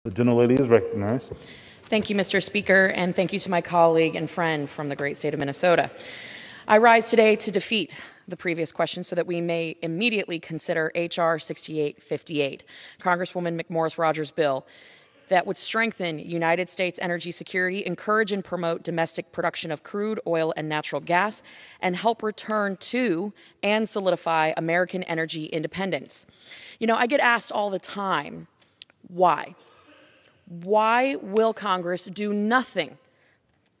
The gentlelady is recognized. Thank you, Mr. Speaker, and thank you to my colleague and friend from the great state of Minnesota. I rise today to defeat the previous question so that we may immediately consider H.R. 6858, Congresswoman McMorris-Rodgers' bill that would strengthen United States energy security, encourage and promote domestic production of crude oil and natural gas, and help return to and solidify American energy independence. You know, I get asked all the time, why? Why will Congress do nothing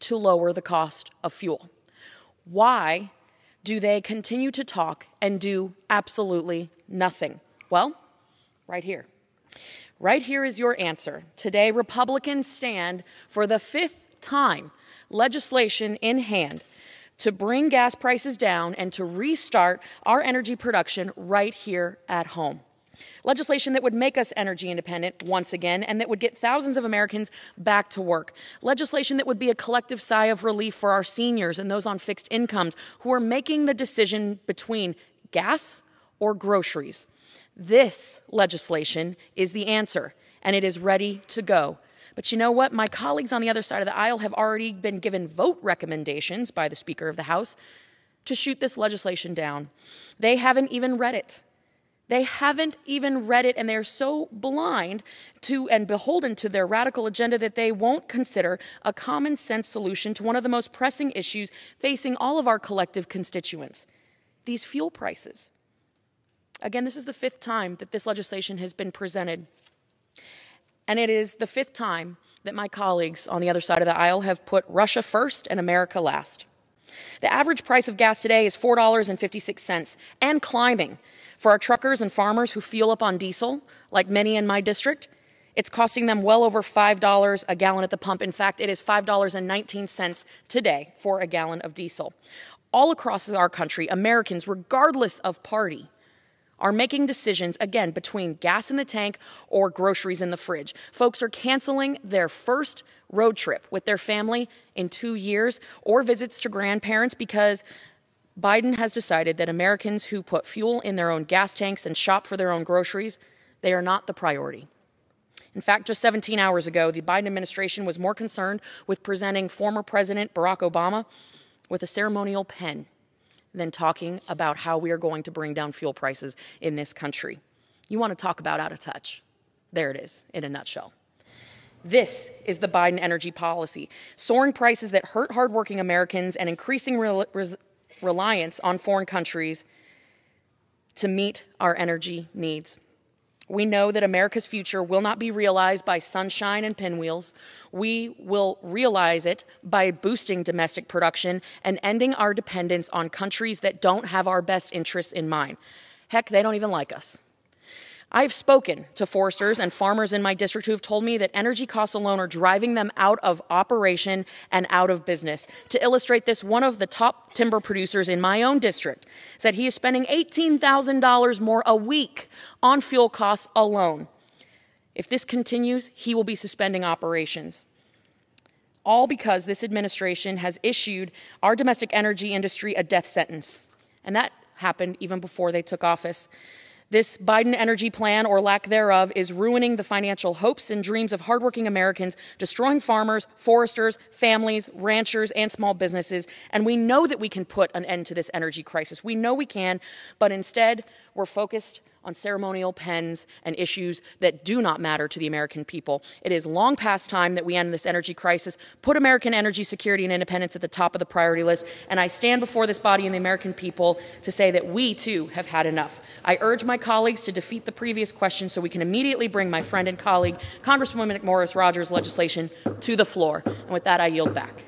to lower the cost of fuel? Why do they continue to talk and do absolutely nothing? Well, right here. Right here is your answer. Today, Republicans stand for the fifth time, legislation in hand, to bring gas prices down and to restart our energy production right here at home. Legislation that would make us energy independent once again and that would get thousands of Americans back to work. Legislation that would be a collective sigh of relief for our seniors and those on fixed incomes who are making the decision between gas or groceries. This legislation is the answer, and it is ready to go. But you know what? My colleagues on the other side of the aisle have already been given vote recommendations by the Speaker of the House to shoot this legislation down. They haven't even read it. They haven't even read it, and they're so blind to and beholden to their radical agenda that they won't consider a common sense solution to one of the most pressing issues facing all of our collective constituents, these fuel prices. Again, this is the fifth time that this legislation has been presented, and it is the fifth time that my colleagues on the other side of the aisle have put Russia first and America last. The average price of gas today is $4.56 and climbing. For our truckers and farmers who fuel up on diesel, like many in my district, it's costing them well over $5 a gallon at the pump. In fact, it is $5.19 today for a gallon of diesel. All across our country, Americans, regardless of party, are making decisions, again, between gas in the tank or groceries in the fridge. Folks are canceling their first road trip with their family in 2 years or visits to grandparents because Biden has decided that Americans who put fuel in their own gas tanks and shop for their own groceries, they are not the priority. In fact, just 17 hours ago, the Biden administration was more concerned with presenting former President Barack Obama with a ceremonial pen than talking about how we are going to bring down fuel prices in this country. You want to talk about out of touch? There it is, in a nutshell. This is the Biden energy policy, soaring prices that hurt hardworking Americans and increasing reliance on foreign countries to meet our energy needs. We know that America's future will not be realized by sunshine and pinwheels. We will realize it by boosting domestic production and ending our dependence on countries that don't have our best interests in mind. Heck, they don't even like us. I've spoken to foresters and farmers in my district who have told me that energy costs alone are driving them out of operation and out of business. To illustrate this, one of the top timber producers in my own district said he is spending $18,000 more a week on fuel costs alone. If this continues, he will be suspending operations. All because this administration has issued our domestic energy industry a death sentence. And that happened even before they took office. This Biden energy plan, or lack thereof, is ruining the financial hopes and dreams of hardworking Americans, destroying farmers, foresters, families, ranchers, and small businesses. And we know that we can put an end to this energy crisis. We know we can, but instead, we're focused on ceremonial pens and issues that do not matter to the American people. It is long past time that we end this energy crisis, put American energy security and independence at the top of the priority list, and I stand before this body and the American people to say that we, too, have had enough. I urge my colleagues to defeat the previous question so we can immediately bring my friend and colleague, Congresswoman McMorris-Rodgers' legislation to the floor. And with that, I yield back.